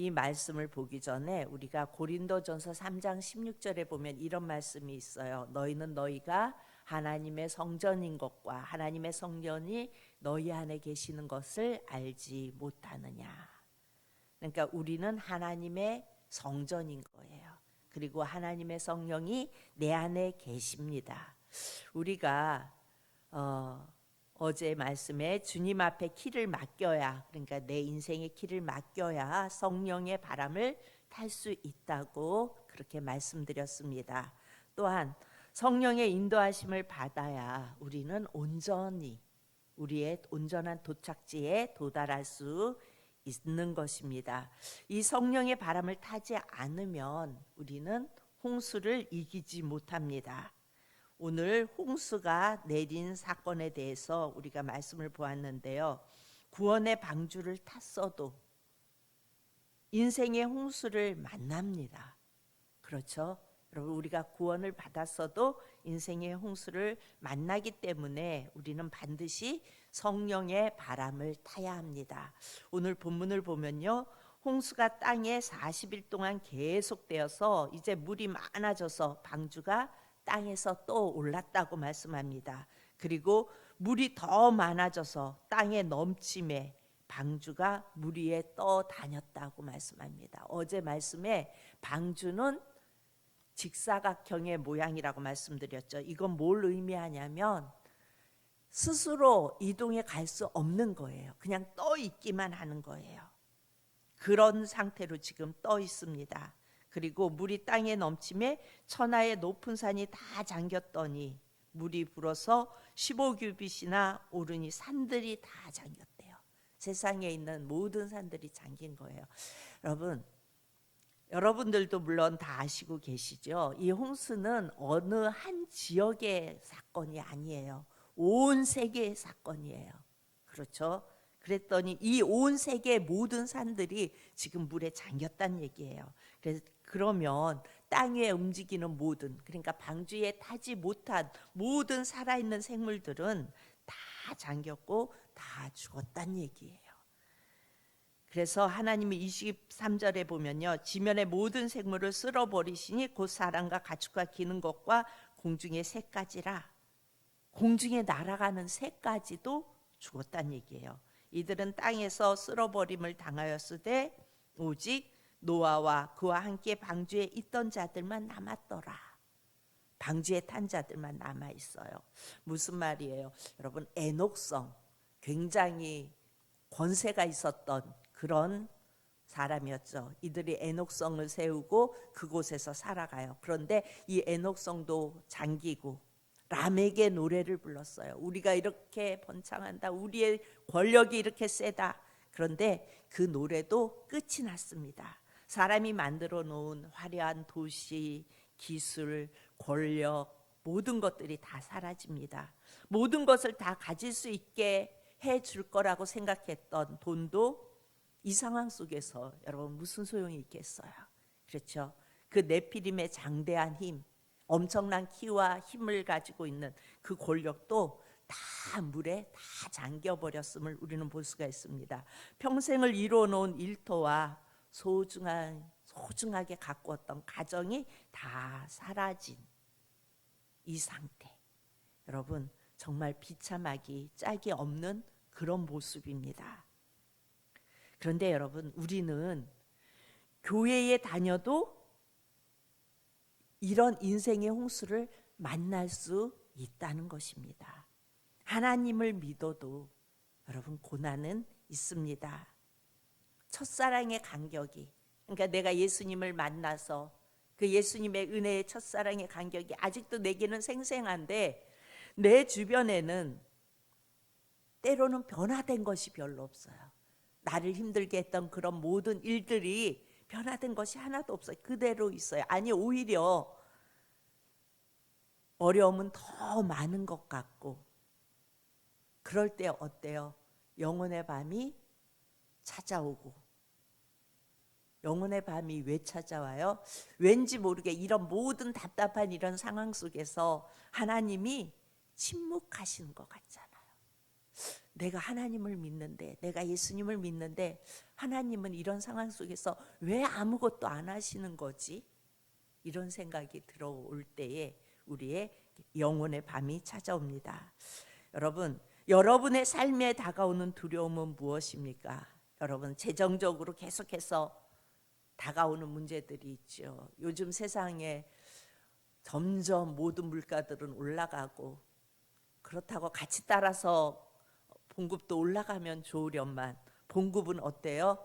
이 말씀을 보기 전에 우리가 고린도전서 3장 16절에 보면 이런 말씀이 있어요. 너희는 너희가 하나님의 성전인 것과 하나님의 성전이 너희 안에 계시는 것을 알지 못하느냐. 그러니까 우리는 하나님의 성전인 거예요. 그리고 하나님의 성령이 내 안에 계십니다. 우리가 어제 말씀에 주님 앞에 키를 맡겨야, 그러니까 내 인생의 키를 맡겨야 성령의 바람을 탈 수 있다고 그렇게 말씀드렸습니다. 또한 성령의 인도하심을 받아야 우리는 온전히 우리의 온전한 도착지에 도달할 수 있는 것입니다. 이 성령의 바람을 타지 않으면 우리는 홍수를 이기지 못합니다. 오늘 홍수가 내린 사건에 대해서 우리가 말씀을 보았는데요. 구원의 방주를 탔어도 인생의 홍수를 만납니다. 그렇죠? 여러분, 우리가 구원을 받았어도 인생의 홍수를 만나기 때문에 우리는 반드시 성령의 바람을 타야 합니다. 오늘 본문을 보면요, 홍수가 땅에 40일 동안 계속되어서 이제 물이 많아져서 방주가 땅에서 또 올랐다고 말씀합니다. 그리고 물이 더 많아져서 땅에 넘침에 방주가 물 위에 떠다녔다고 말씀합니다. 어제 말씀에 방주는 직사각형의 모양이라고 말씀드렸죠. 이건 뭘 의미하냐면 스스로 이동해 갈 수 없는 거예요. 그냥 떠 있기만 하는 거예요. 그런 상태로 지금 떠 있습니다. 그리고 물이 땅에 넘침에 천하의 높은 산이 다 잠겼더니 물이 불어서 15규빗이나 오르니 산들이 다 잠겼대요. 세상에 있는 모든 산들이 잠긴 거예요. 여러분들도 물론 다 아시고 계시죠. 이 홍수는 어느 한 지역의 사건이 아니에요. 온 세계의 사건이에요. 그렇죠? 그랬더니 이 온 세계의 모든 산들이 지금 물에 잠겼다는 얘기예요. 그러면 땅 위에 움직이는 모든, 그러니까 방주에 타지 못한 모든 살아있는 생물들은 다 잠겼고 다 죽었다는 얘기예요. 그래서 하나님이 23절에 보면요, 지면의 모든 생물을 쓸어버리시니 곧 사람과 가축과 기는 것과 공중의 새까지라. 공중에 날아가는 새까지도 죽었다는 얘기예요. 이들은 땅에서 쓸어버림을 당하였으되 오직 노아와 그와 함께 방주에 있던 자들만 남았더라. 방주에 탄 자들만 남아 있어요. 무슨 말이에요? 여러분, 에녹성, 굉장히 권세가 있었던 그런 사람이었죠. 이들이 에녹성을 세우고 그곳에서 살아가요. 그런데 이 에녹성도 잠기고 람에게 노래를 불렀어요. 우리가 이렇게 번창한다. 우리의 권력이 이렇게 세다. 그런데 그 노래도 끝이 났습니다. 사람이 만들어 놓은 화려한 도시, 기술, 권력, 모든 것들이 다 사라집니다. 모든 것을 다 가질 수 있게 해줄 거라고 생각했던 돈도 이 상황 속에서 여러분 무슨 소용이 있겠어요? 그렇죠? 그 네피림의 장대한 힘, 엄청난 키와 힘을 가지고 있는 그 권력도 다 물에 다 잠겨버렸음을 우리는 볼 수가 있습니다. 평생을 이루어놓은 일터와 소중하게 가꾸었던 가정이 다 사라진 이 상태. 여러분, 정말 비참하기 짝이 없는 그런 모습입니다. 그런데 여러분, 우리는 교회에 다녀도 이런 인생의 홍수를 만날 수 있다는 것입니다. 하나님을 믿어도 여러분 고난은 있습니다. 첫사랑의 간격이, 그러니까 내가 예수님을 만나서 그 예수님의 은혜의 첫사랑의 간격이 아직도 내게는 생생한데 내 주변에는 때로는 변화된 것이 별로 없어요. 나를 힘들게 했던 그런 모든 일들이 변화된 것이 하나도 없어요. 그대로 있어요. 아니, 오히려 어려움은 더 많은 것 같고, 그럴 때 어때요? 영혼의 밤이 찾아오고. 영혼의 밤이 왜 찾아와요? 왠지 모르게 이런 모든 답답한 이런 상황 속에서 하나님이 침묵하시는 것 같잖아요. 내가 하나님을 믿는데, 내가 예수님을 믿는데 하나님은 이런 상황 속에서 왜 아무것도 안 하시는 거지? 이런 생각이 들어올 때에 우리의 영혼의 밤이 찾아옵니다. 여러분, 여러분의 삶에 다가오는 두려움은 무엇입니까? 여러분, 재정적으로 계속해서 다가오는 문제들이 있죠. 요즘 세상에 점점 모든 물가들은 올라가고, 그렇다고 같이 따라서 봉급도 올라가면 좋으련만 봉급은 어때요?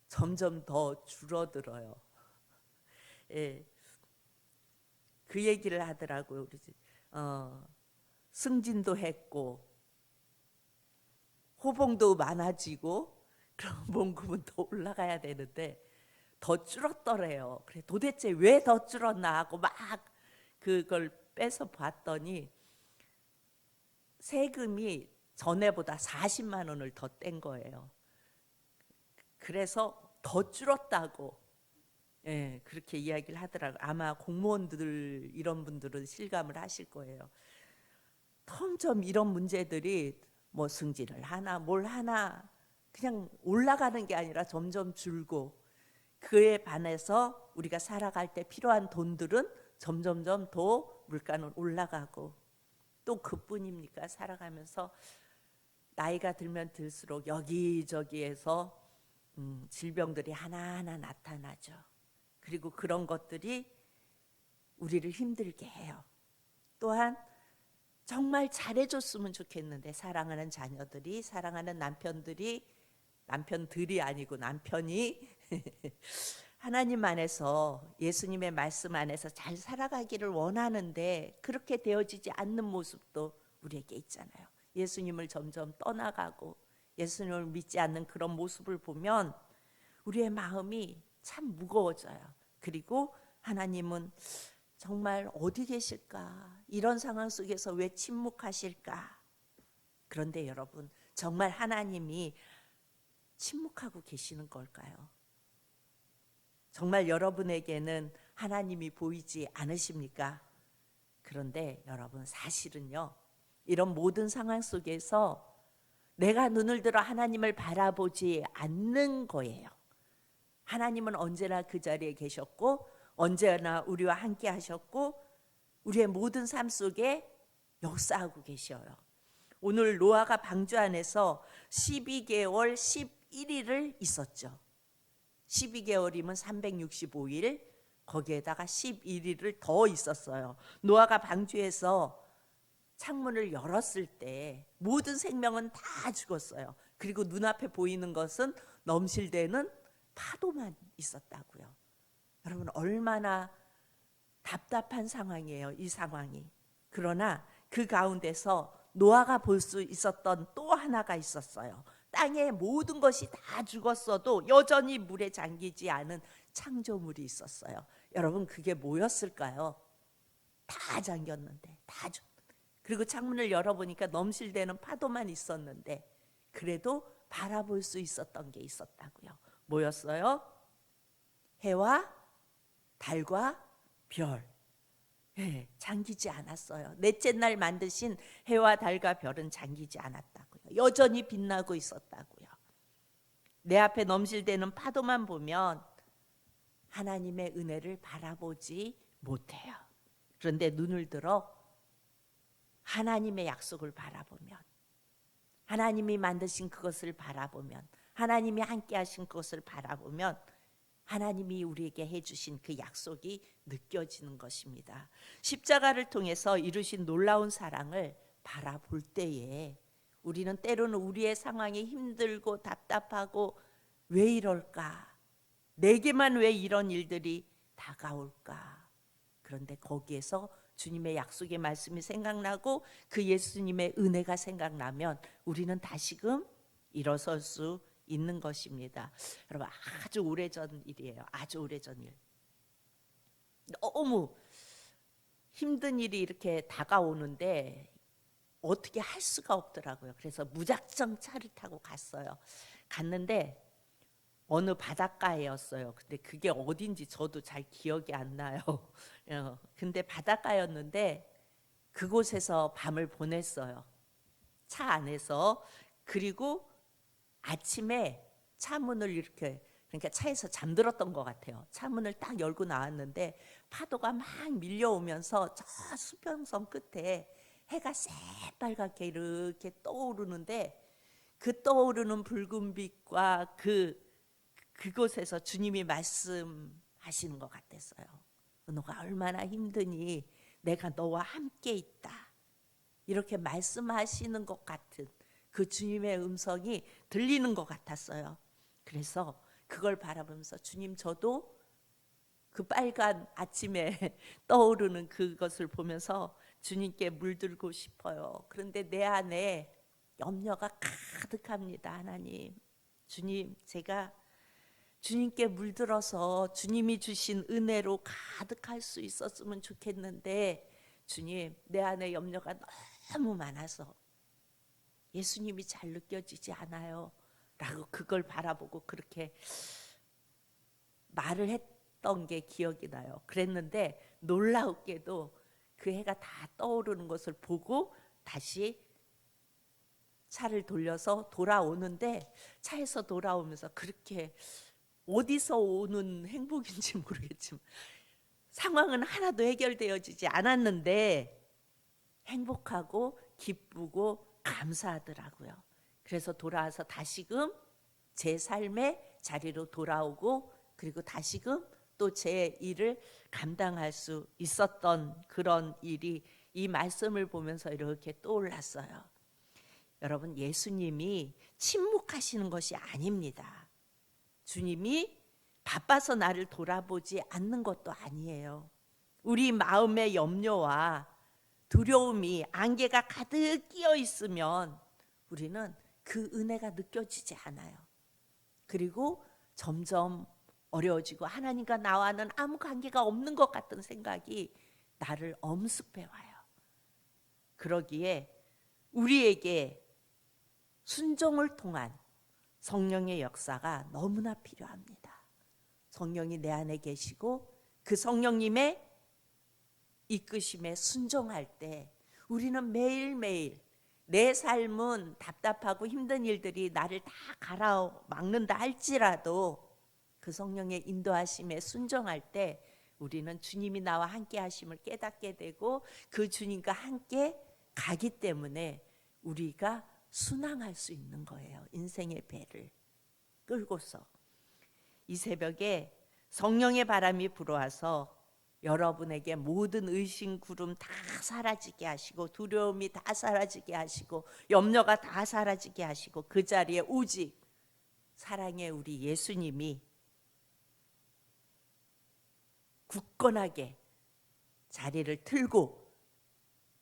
점점 더 줄어들어요. 예, 그 얘기를 하더라고요. 우리 승진도 했고 호봉도 많아지고 그럼 봉급은 더 올라가야 되는데 더 줄었더래요. 그래 도대체 왜 더 줄었나 하고 막 그걸 빼서 봤더니 세금이 전에보다 40만 원을 더 뗀 거예요. 그래서 더 줄었다고, 예, 그렇게 이야기를 하더라고요. 아마 공무원들 이런 분들은 실감을 하실 거예요. 점점 이런 문제들이 뭐 승진을 하나 뭘 하나 그냥 올라가는 게 아니라 점점 줄고, 그에 반해서 우리가 살아갈 때 필요한 돈들은 점점점 더 물가는 올라가고, 또 그뿐입니까? 살아가면서 나이가 들면 들수록 여기저기에서 질병들이 하나하나 나타나죠. 그리고 그런 것들이 우리를 힘들게 해요. 또한 정말 잘해줬으면 좋겠는데 사랑하는 자녀들이, 사랑하는 남편들이 아니고 남편이 하나님 안에서 예수님의 말씀 안에서 잘 살아가기를 원하는데 그렇게 되어지지 않는 모습도 우리에게 있잖아요. 예수님을 점점 떠나가고 예수님을 믿지 않는 그런 모습을 보면 우리의 마음이 참 무거워져요. 그리고 하나님은 정말 어디 계실까? 이런 상황 속에서 왜 침묵하실까? 그런데 여러분, 정말 하나님이 침묵하고 계시는 걸까요? 정말 여러분에게는 하나님이 보이지 않으십니까? 그런데 여러분, 사실은요, 이런 모든 상황 속에서 내가 눈을 들어 하나님을 바라보지 않는 거예요. 하나님은 언제나 그 자리에 계셨고 언제나 우리와 함께 하셨고 우리의 모든 삶 속에 역사하고 계셔요. 오늘 노아가 방주 안에서 12개월 11일을 있었죠. 12개월이면 365일, 거기에다가 11일을 더 있었어요. 노아가 방주에서 창문을 열었을 때 모든 생명은 다 죽었어요. 그리고 눈앞에 보이는 것은 넘실대는 파도만 있었다고요. 여러분, 얼마나 답답한 상황이에요, 이 상황이. 그러나 그 가운데서 노아가 볼 수 있었던 또 하나가 있었어요. 땅의 모든 것이 다 죽었어도 여전히 물에 잠기지 않은 창조물이 있었어요. 여러분, 그게 뭐였을까요? 다 잠겼는데, 다 죽. 그리고 창문을 열어보니까 넘실대는 파도만 있었는데 그래도 바라볼 수 있었던 게 있었다고요. 뭐였어요? 해와 달과 별. 네, 잠기지 않았어요. 넷째 날 만드신 해와 달과 별은 잠기지 않았다고요. 여전히 빛나고 있었다고요. 내 앞에 넘실대는 파도만 보면 하나님의 은혜를 바라보지 못해요. 그런데 눈을 들어 하나님의 약속을 바라보면, 하나님이 만드신 그것을 바라보면, 하나님이 함께 하신 그것을 바라보면 하나님이 우리에게 해주신 그 약속이 느껴지는 것입니다. 십자가를 통해서 이루신 놀라운 사랑을 바라볼 때에 우리는 때로는 우리의 상황이 힘들고 답답하고 왜 이럴까? 내게만 왜 이런 일들이 다가올까? 그런데 거기에서 주님의 약속의 말씀이 생각나고 그 예수님의 은혜가 생각나면 우리는 다시금 일어설 수 있는 것입니다. 여러분, 아주 오래전 일이에요. 아주 오래전 일. 너무 힘든 일이 이렇게 다가오는데 어떻게 할 수가 없더라고요. 그래서 무작정 차를 타고 갔어요. 갔는데 어느 바닷가였어요. 근데 그게 어딘지 저도 잘 기억이 안 나요. 근데 바닷가였는데 그곳에서 밤을 보냈어요. 차 안에서. 그리고 아침에 차문을 이렇게, 그러니까 차에서 잠들었던 것 같아요. 차문을 딱 열고 나왔는데 파도가 막 밀려오면서 저 수평선 끝에 해가 새빨갛게 이렇게 떠오르는데, 그 떠오르는 붉은 빛과 그곳에서 주님이 말씀하시는 것 같았어요. 너가 얼마나 힘드니 내가 너와 함께 있다, 이렇게 말씀하시는 것 같은 그 주님의 음성이 들리는 것 같았어요. 그래서 그걸 바라보면서 주님, 저도 그 빨간 아침에 떠오르는 그것을 보면서 주님께 물들고 싶어요. 그런데 내 안에 염려가 가득합니다. 하나님, 주님, 제가 주님께 물들어서 주님이 주신 은혜로 가득할 수 있었으면 좋겠는데, 주님, 내 안에 염려가 너무 많아서 예수님이 잘 느껴지지 않아요 라고 그걸 바라보고 그렇게 말을 했던 게 기억이 나요. 그랬는데 놀라웠게도 그 해가 다 떠오르는 것을 보고 다시 차를 돌려서 돌아오는데, 차에서 돌아오면서 그렇게 어디서 오는 행복인지 모르겠지만 상황은 하나도 해결되어지지 않았는데 행복하고 기쁘고 감사하더라고요. 그래서 돌아와서 다시금 제 삶의 자리로 돌아오고, 그리고 다시금 또 제 일을 감당할 수 있었던 그런 일이 이 말씀을 보면서 이렇게 떠올랐어요. 여러분, 예수님이 침묵하시는 것이 아닙니다. 주님이 바빠서 나를 돌아보지 않는 것도 아니에요. 우리 마음의 염려와 두려움이 안개가 가득 끼어 있으면 우리는 그 은혜가 느껴지지 않아요. 그리고 점점 어려워지고 하나님과 나와는 아무 관계가 없는 것 같은 생각이 나를 엄습해 와요. 그러기에 우리에게 순종을 통한 성령의 역사가 너무나 필요합니다. 성령이 내 안에 계시고 그 성령님의 이끄심에 순종할 때 우리는 매일매일 내 삶은 답답하고 힘든 일들이 나를 다 가로막는다 할지라도 그 성령의 인도하심에 순종할 때 우리는 주님이 나와 함께 하심을 깨닫게 되고 그 주님과 함께 가기 때문에 우리가 순항할 수 있는 거예요. 인생의 배를 끌고서. 이 새벽에 성령의 바람이 불어와서 여러분에게 모든 의심 구름 다 사라지게 하시고, 두려움이 다 사라지게 하시고, 염려가 다 사라지게 하시고, 그 자리에 오직 사랑의 우리 예수님이 굳건하게 자리를 틀고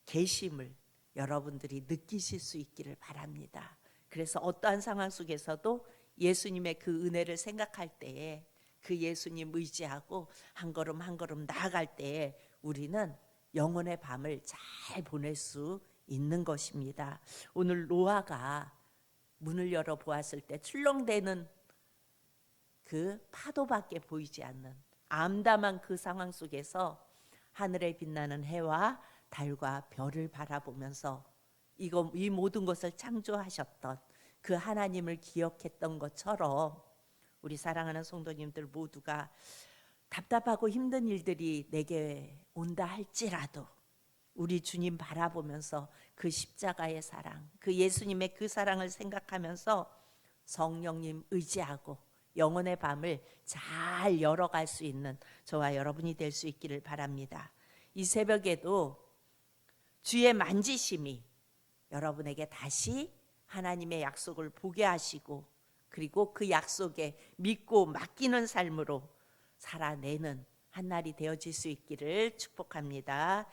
계심을 여러분들이 느끼실 수 있기를 바랍니다. 그래서 어떠한 상황 속에서도 예수님의 그 은혜를 생각할 때에, 그 예수님 의지하고 한 걸음 한 걸음 나아갈 때에 우리는 영혼의 밤을 잘 보낼 수 있는 것입니다. 오늘 노아가 문을 열어 보았을 때 출렁대는 그 파도밖에 보이지 않는 암담한 그 상황 속에서 하늘에 빛나는 해와 달과 별을 바라보면서 이 모든 것을 창조하셨던 그 하나님을 기억했던 것처럼, 우리 사랑하는 성도님들 모두가 답답하고 힘든 일들이 내게 온다 할지라도 우리 주님 바라보면서 그 십자가의 사랑, 그 예수님의 그 사랑을 생각하면서 성령님 의지하고 영혼의 밤을 잘 열어갈 수 있는 저와 여러분이 될 수 있기를 바랍니다. 이 새벽에도 주의 만지심이 여러분에게 다시 하나님의 약속을 보게 하시고, 그리고 그 약속에 믿고 맡기는 삶으로 살아내는 한날이 되어질 수 있기를 축복합니다.